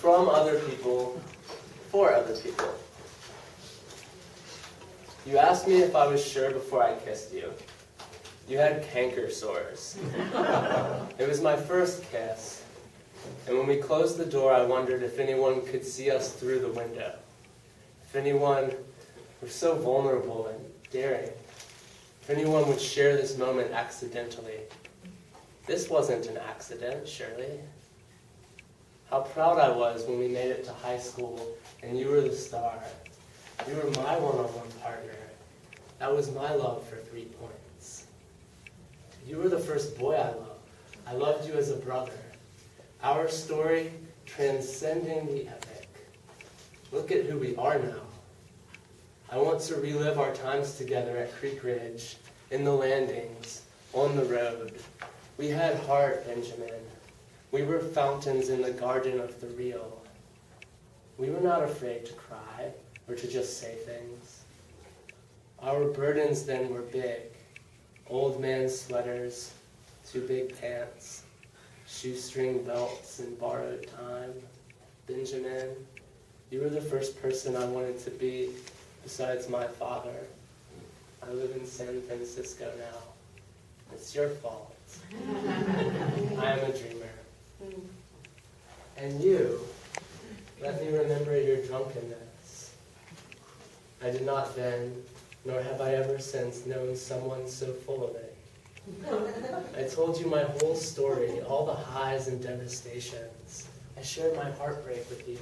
from other people, for other people. You asked me if I was sure before I kissed you. You had canker sores. It was my first kiss, and when we closed the door, I wondered if anyone could see us through the window. If anyone were so vulnerable and daring. If anyone would share this moment accidentally. This wasn't an accident, surely. How proud I was when we made it to high school, and you were the star. You were my one-on-one partner. That was my love for 3 points. You were the first boy I loved. I loved you as a brother. Our story transcending the epic. Look at who we are now. I want to relive our times together at Creek Ridge, in the landings, on the road. We had heart, Benjamin. We were fountains in the garden of the real. We were not afraid to cry or to just say things. Our burdens then were big. Old man sweaters, too big pants, shoestring belts and borrowed time. Benjamin, you were the first person I wanted to be besides my father. I live in San Francisco now. It's your fault. I am a dreamer. And you, let me remember your drunkenness. I did not then, nor have I ever since known someone so full of it. I told you my whole story, all the highs and devastations. I shared my heartbreak with you.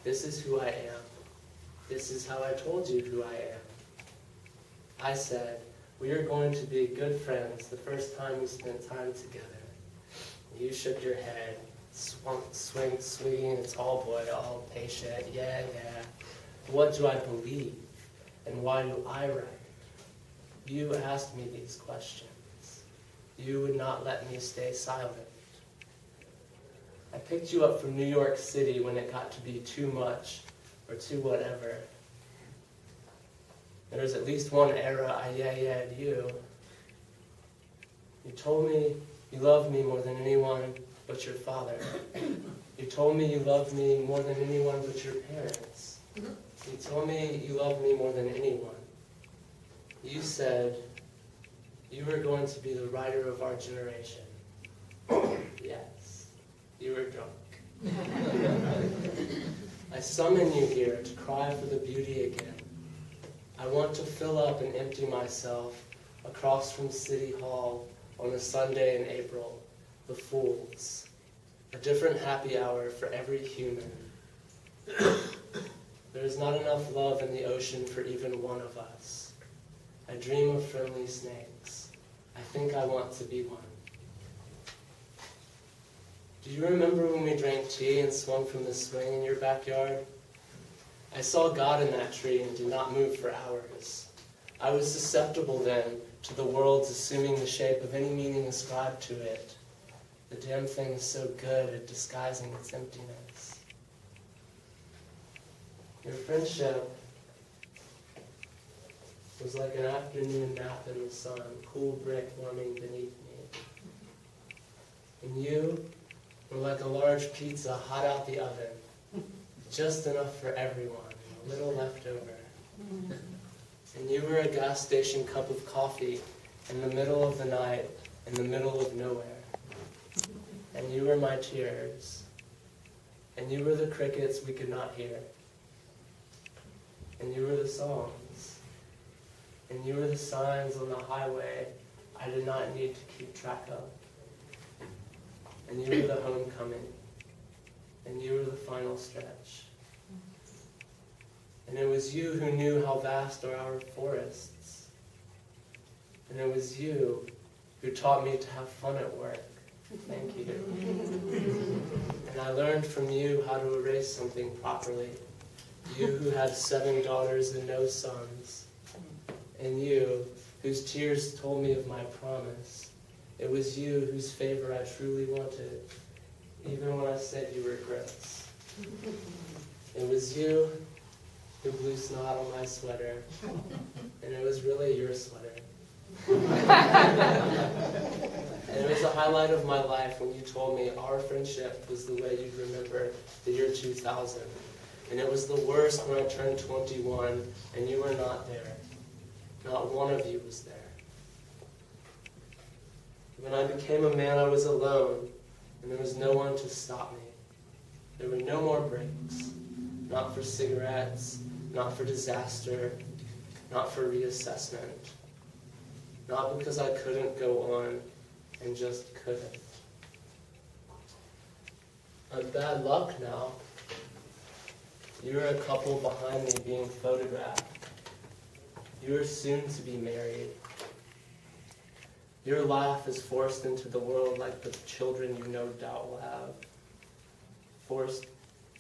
This is who I am. This is how I told you who I am. I said, we are going to be good friends the first time we spent time together. You shook your head, swinging a tall boy, all patient, yeah. What do I believe? And why do I write? You asked me these questions. You would not let me stay silent. I picked you up from New York City when it got to be too much, or too whatever. There was at least one era I yeah-yeah'd you. You told me you loved me more than anyone but your father. You told me you loved me more than anyone but your parents. You told me you loved me more than anyone. You said you were going to be the writer of our generation. Yes, you were drunk. I summon you here to cry for the beauty again. I want to fill up and empty myself across from City Hall on a Sunday in April, the Fools. A different happy hour for every human. There is not enough love in the ocean for even one of us. I dream of friendly snakes. I think I want to be one. Do you remember when we drank tea and swung from the swing in your backyard? I saw God in that tree and did not move for hours. I was susceptible then to the world's assuming the shape of any meaning ascribed to it. The damn thing is so good at disguising its emptiness. Your friendship was like an afternoon nap in the sun, cool brick warming beneath me. And you were like a large pizza hot out the oven, just enough for everyone, a little left over. And you were a gas station cup of coffee in the middle of the night, in the middle of nowhere. And you were my tears. And you were the crickets we could not hear. And you were the songs. And you were the signs on the highway I did not need to keep track of. And you were the homecoming. And you were the final stretch. And it was you who knew how vast are our forests. And it was you who taught me to have fun at work. Thank you. And I learned from you how to erase something properly. You who had 7 daughters and no sons. And you whose tears told me of my promise. It was you whose favor I truly wanted, even when I said you were gross. It was you who blew snot on my sweater, and it was really your sweater. And it was the highlight of my life when you told me our friendship was the way you'd remember the year 2000. And it was the worst when I turned 21 and you were not there. Not one of you was there. When I became a man, I was alone, and there was no one to stop me. There were no more breaks. Not for cigarettes, not for disaster, not for reassessment. Not because I couldn't go on and just couldn't. I'm bad luck now. You're a couple behind me being photographed. You're soon to be married. Your laugh is forced into the world like the children you no doubt will have. Forced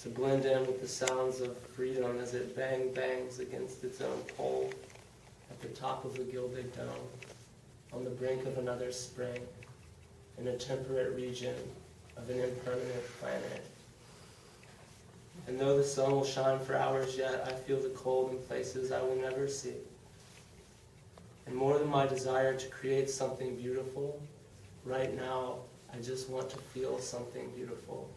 to blend in with the sounds of freedom as it bangs against its own pole at the top of a gilded dome, on the brink of another spring, in a temperate region of an impermanent planet. And though the sun will shine for hours yet, I feel the cold in places I will never see. And more than my desire to create something beautiful, right now I just want to feel something beautiful.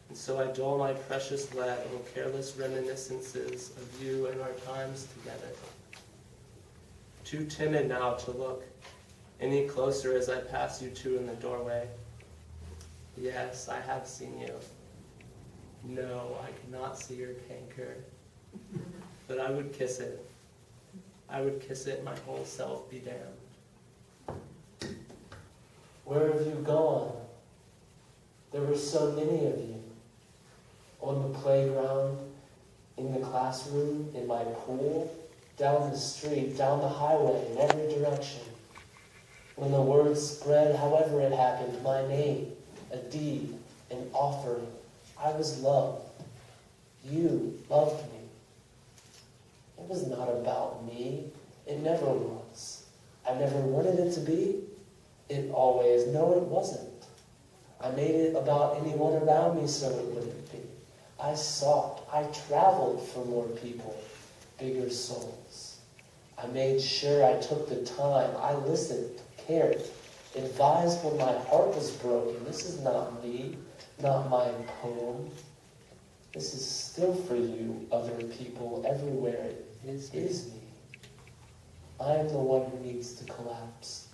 And so I dull my precious lead on careless reminiscences of you and our times together. Too timid now to look any closer as I pass you two in the doorway. Yes, I have seen you. No, I cannot see your canker. But I would kiss it. I would kiss it, my whole self be damned. Where have you gone? There were so many of you. On the playground, in the classroom, in my pool, down the street, down the highway, in every direction. When the word spread, however it happened, my name, a deed, an offering, I was loved. You loved me. It was not about me. It never was. I never wanted it to be. It always, no, it wasn't. I made it about anyone around me so it wouldn't be. I sought, I traveled for more people, bigger souls. I made sure I took the time. I listened, cared, advised when my heart was broken. This is not me, not my poem. This is still for you, other people, everywhere. It is me. I am the one who needs to collapse.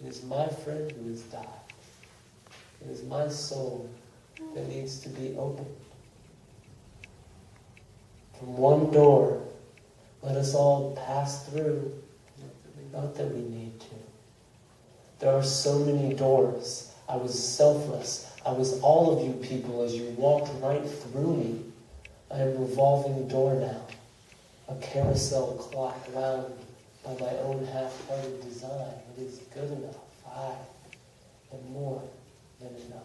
It is my friend who has died. It is my soul that needs to be opened. From one door, let us all pass through. Not that we need to. There are so many doors. I was selfless. I was all of you people as you walked right through me. I am a revolving door now. A carousel clock wound by my own half-hearted design. It is good enough. I am more than enough.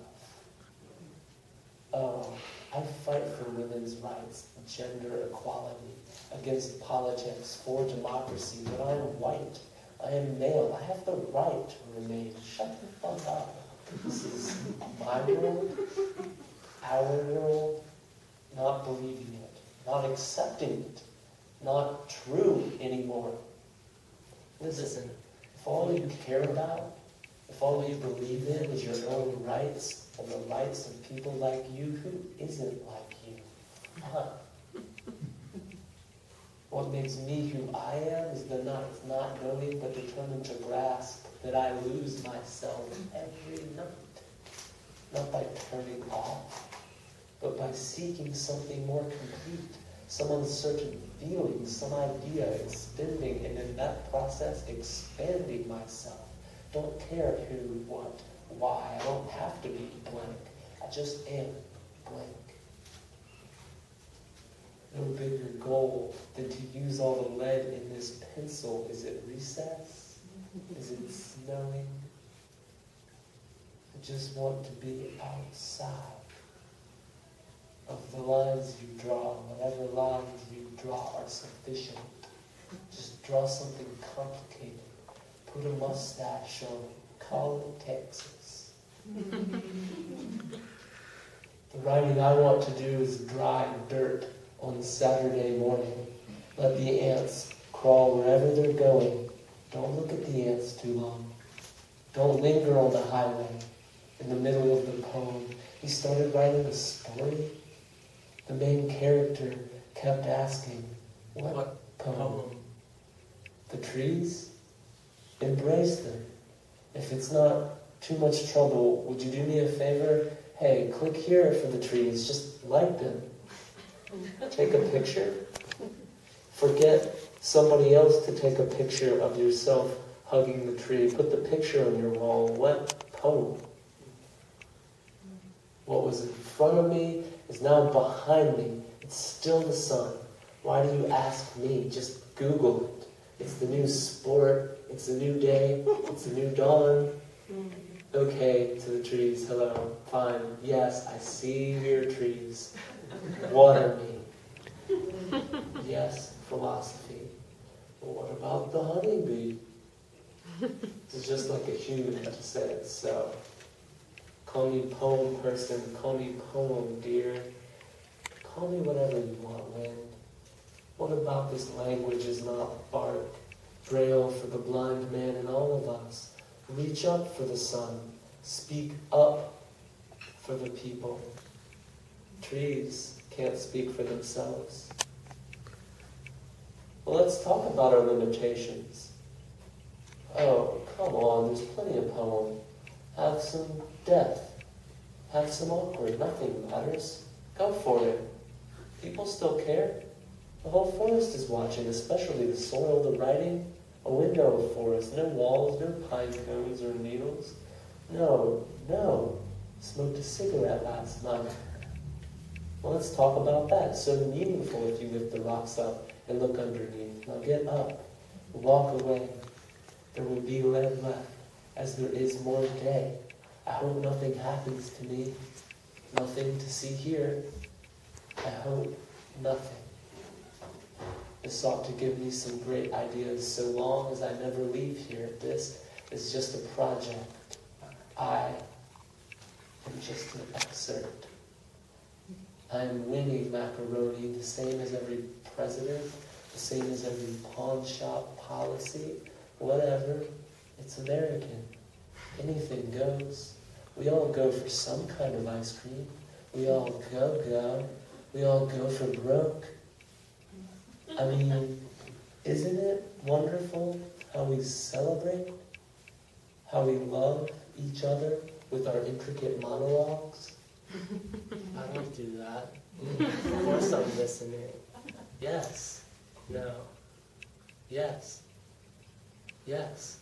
Oh, I fight for women's rights, gender equality, against politics, for democracy, but I am white. I am male. I have the right to remain. Shut the fuck up. This is my world, our world, not believing it, not accepting it, not true anymore. Listen, if all you care about, if all you believe in is your own rights and the rights of people like you, who isn't like you? What makes me who I am is not knowing but determined to grasp that I lose myself every night. Not by turning off, but by seeking something more complete, some uncertain feeling, some idea, expending, and in that process expanding myself. Don't care who, what, why. I don't have to be blank. I just am blank. No bigger goal than to use all the lead in this pencil. Is it recess? Is it snowing? I just want to be outside of the lines you draw. Whatever lines you draw are sufficient. Just draw something complicated. Put a mustache on it. Call it Texas. The writing I want to do is dry dirt on Saturday morning. Let the ants crawl wherever they're going Don't look at the ants too long. Don't linger on the highway. In the middle of the poem, he started writing a story. The main character kept asking, what poem? The trees? Embrace them. If it's not too much trouble, would you do me a favor? Hey, click here for the trees. Just like them. Take a picture. Forget somebody else to take a picture of yourself hugging the tree. Put the picture on your wall. What poem? What was in front of me is now behind me. It's still the sun. Why do you ask me? Just Google it. It's the new sport. It's a new day. It's a new dawn. Okay, to the trees. Hello. Fine. Yes, I see your trees. Water me. Yes, philosophy. But what about the honeybee? It's just like a human to say it so. Call me poem person. Call me poem dear. Call me whatever you want, wind. What about this language is not bark? Braille for the blind man in all of us. Reach up for the sun. Speak up for the people. Trees can't speak for themselves. Well, let's talk about our limitations. Oh, come on, there's plenty of poem. Have some depth. Have some awkward. Nothing matters. Go for it. People still care. The whole forest is watching, especially the soil, the writing. A window of forest, no walls, no pine cones or needles. No. Smoked a cigarette last night. Well, let's talk about that. So meaningful if you lift the rocks up and look underneath. Now get up. Walk away. There will be lead left, as there is more day. I hope nothing happens to me. Nothing to see here. I hope nothing. This ought to give me some great ideas so long as I never leave here. This is just a project. I am just an excerpt. I am Winnie Macaroni, the same as every president, the same as every pawn shop policy, whatever. It's American. Anything goes. We all go for some kind of ice cream. We all go. We all go for broke. I mean, isn't it wonderful how we celebrate? How we love each other with our intricate monologues? I don't do that. Of course I'm listening. Yes. No. Yes. Yes.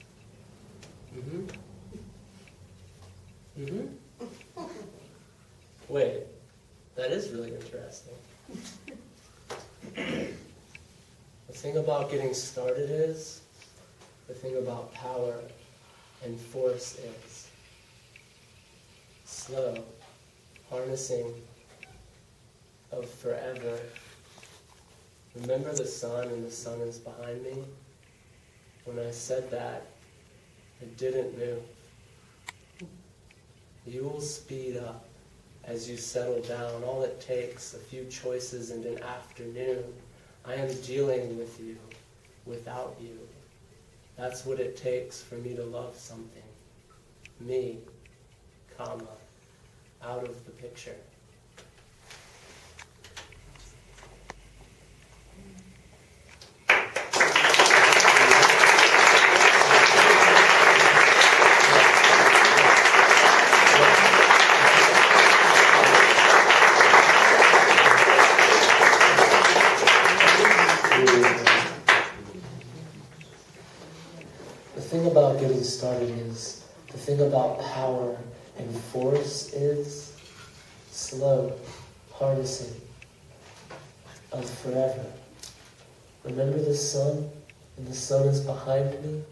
Wait, that is really interesting. The thing about getting started is, the thing about power and force is, slow, harnessing of forever. Remember the sun and the sun is behind me? When I said that, it didn't move. You will speed up as you settle down. All it takes, a few choices and an afternoon. I am dealing with you, without you. That's what it takes for me to love something. Me, comma, out of the picture. The thing about getting started is, the thing about power and force is slow harnessing of forever. Remember the sun, and the sun is behind me?